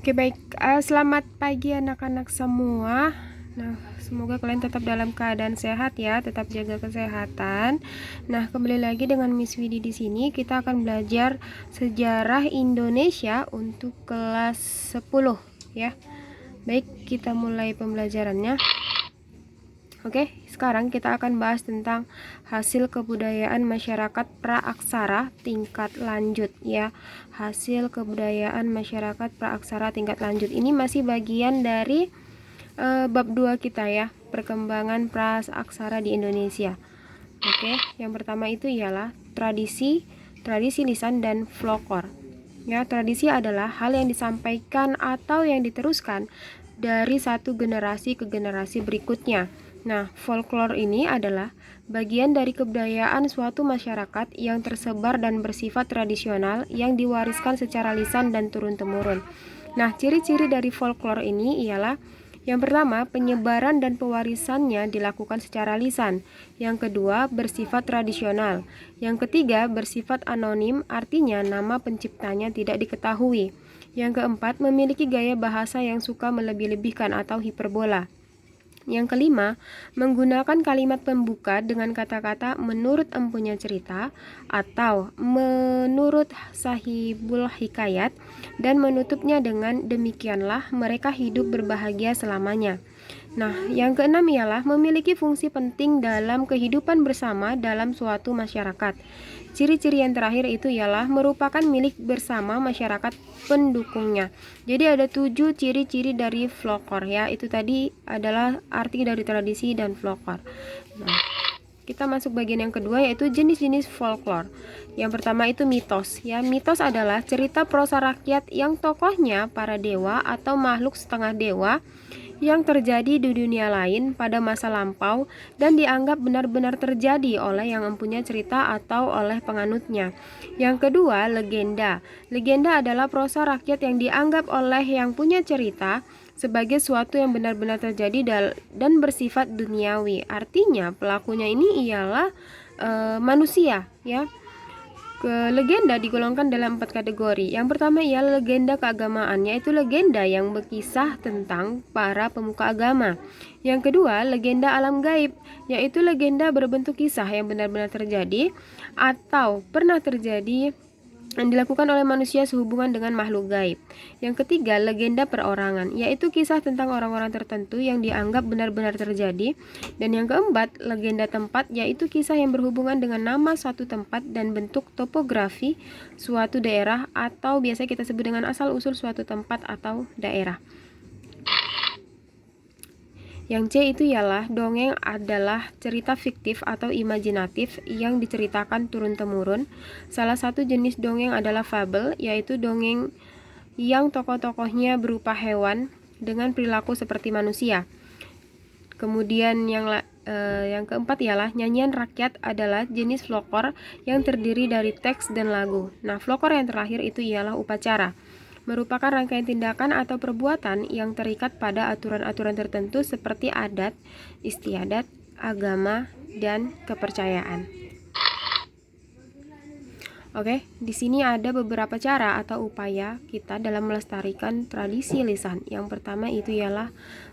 Oke, baik. Selamat pagi anak-anak semua. Nah, semoga kalian tetap dalam keadaan sehat ya, tetap jaga kesehatan. Nah, kembali lagi dengan Miss Widi di sini. Kita akan belajar sejarah Indonesia untuk kelas 10 ya. Baik, kita mulai pembelajarannya. Oke, sekarang kita akan bahas tentang hasil kebudayaan masyarakat praaksara tingkat lanjut ya. Hasil kebudayaan masyarakat praaksara tingkat lanjut ini masih bagian dari bab 2 kita ya, perkembangan praaksara di Indonesia. Oke, yang pertama itu ialah tradisi, tradisi lisan dan folklore. Ya, tradisi adalah hal yang disampaikan atau yang diteruskan dari satu generasi ke generasi berikutnya. Nah, folklore ini adalah bagian dari kebudayaan suatu masyarakat yang tersebar dan bersifat tradisional yang diwariskan secara lisan dan turun-temurun. Nah, ciri-ciri dari folklore ini ialah yang pertama, penyebaran dan pewarisannya dilakukan secara lisan. Yang kedua, bersifat tradisional. Yang ketiga, bersifat anonim, artinya nama penciptanya tidak diketahui. Yang keempat, memiliki gaya bahasa yang suka melebih-lebihkan atau hiperbola. Yang kelima, menggunakan kalimat pembuka dengan kata-kata menurut empunya cerita atau menurut sahibul hikayat dan menutupnya dengan demikianlah mereka hidup berbahagia selamanya. Nah, yang keenam ialah memiliki fungsi penting dalam kehidupan bersama dalam suatu masyarakat. Ciri-ciri yang terakhir itu ialah merupakan milik bersama masyarakat pendukungnya. Jadi ada 7 ciri-ciri dari folklore ya. Itu tadi adalah arti dari tradisi dan folklore. Nah, kita masuk bagian yang kedua yaitu jenis-jenis folklore. Yang pertama itu mitos ya. Mitos adalah cerita prosa rakyat yang tokohnya para dewa atau makhluk setengah dewa yang terjadi di dunia lain pada masa lampau dan dianggap benar-benar terjadi oleh yang mempunyai cerita atau oleh penganutnya. Yang kedua, legenda. Legenda adalah prosa rakyat yang dianggap oleh yang punya cerita sebagai suatu yang benar-benar terjadi dan bersifat duniawi. Artinya, pelakunya ini ialah manusia, ya. Legenda digolongkan dalam 4 kategori. Yang pertama ialah legenda keagamaan, yaitu legenda yang berkisah tentang para pemuka agama. Yang kedua, legenda alam gaib, yaitu legenda berbentuk kisah yang benar-benar terjadi atau pernah terjadi yang dilakukan oleh manusia sehubungan dengan makhluk gaib. Yang ketiga, legenda perorangan, yaitu kisah tentang orang-orang tertentu yang dianggap benar-benar terjadi. Dan yang keempat, legenda tempat, yaitu kisah yang berhubungan dengan nama suatu tempat dan bentuk topografi suatu daerah atau biasa kita sebut dengan asal-usul suatu tempat atau daerah. Yang C itu ialah dongeng adalah cerita fiktif atau imajinatif yang diceritakan turun-temurun. Salah satu jenis dongeng adalah fabel, yaitu dongeng yang tokoh-tokohnya berupa hewan dengan perilaku seperti manusia. Kemudian yang keempat ialah nyanyian rakyat adalah jenis folklore yang terdiri dari teks dan lagu. Nah, folklore yang terakhir itu ialah upacara, merupakan rangkaian tindakan atau perbuatan yang terikat pada aturan-aturan tertentu seperti adat, istiadat, agama, dan kepercayaan. Oke, di sini ada beberapa cara atau upaya kita dalam melestarikan tradisi lisan. Yang pertama itu ialah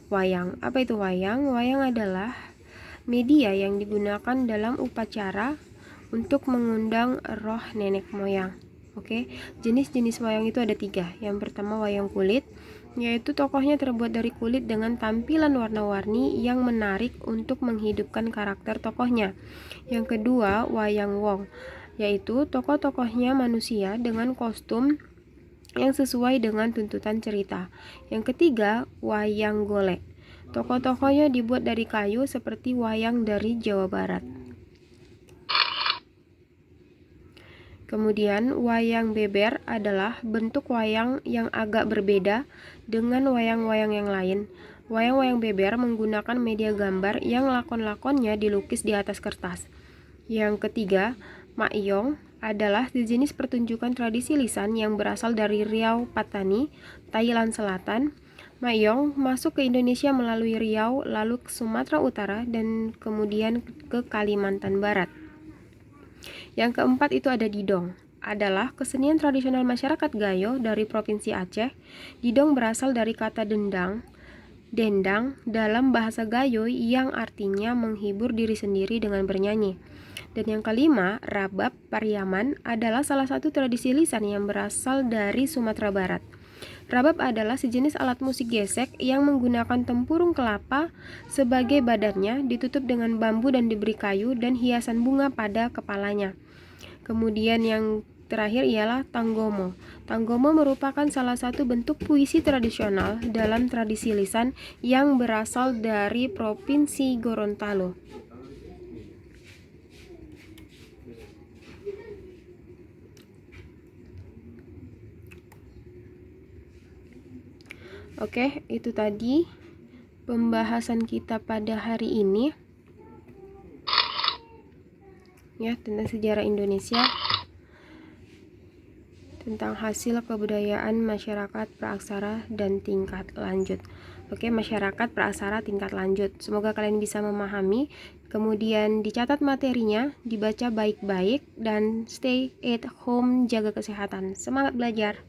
wayang. Apa itu wayang? Wayang adalah media yang digunakan dalam upacara untuk mengundang roh nenek moyang. Oke, jenis-jenis wayang itu ada 3. Yang pertama wayang kulit, yaitu tokohnya terbuat dari kulit dengan tampilan warna-warni yang menarik untuk menghidupkan karakter tokohnya. Yang kedua wayang wong, yaitu tokoh-tokohnya manusia dengan kostum yang sesuai dengan tuntutan cerita. Yang ketiga wayang golek, tokoh-tokohnya dibuat dari kayu seperti wayang dari Jawa Barat. Kemudian wayang beber adalah bentuk wayang yang agak berbeda dengan wayang-wayang yang lain. Wayang-wayang beber menggunakan media gambar yang lakon-lakonnya dilukis di atas kertas. Yang ketiga, makyong adalah sejenis pertunjukan tradisi lisan yang berasal dari Riau, Patani, Thailand Selatan. Makyong masuk ke Indonesia melalui Riau, lalu ke Sumatera Utara, dan kemudian ke Kalimantan Barat. Yang keempat itu ada didong. adalah kesenian tradisional masyarakat Gayo dari Provinsi Aceh. Didong berasal dari kata dendang dalam bahasa Gayo yang artinya menghibur diri sendiri dengan bernyanyi. Dan yang kelima, rabab Pariaman adalah salah satu tradisi lisan yang berasal dari Sumatera Barat. Rabab adalah sejenis alat musik gesek yang menggunakan tempurung kelapa sebagai badannya, ditutup dengan bambu dan diberi kayu dan hiasan bunga pada kepalanya. Kemudian yang terakhir ialah tanggomo. Tanggomo merupakan salah satu bentuk puisi tradisional dalam tradisi lisan yang berasal dari Provinsi Gorontalo. Oke, itu tadi pembahasan kita pada hari ini ya, tentang sejarah Indonesia, tentang hasil kebudayaan masyarakat praaksara dan tingkat lanjut. Oke, masyarakat praaksara tingkat lanjut. Semoga kalian bisa memahami, kemudian dicatat materinya, dibaca baik-baik, dan stay at home, jaga kesehatan. Semangat belajar!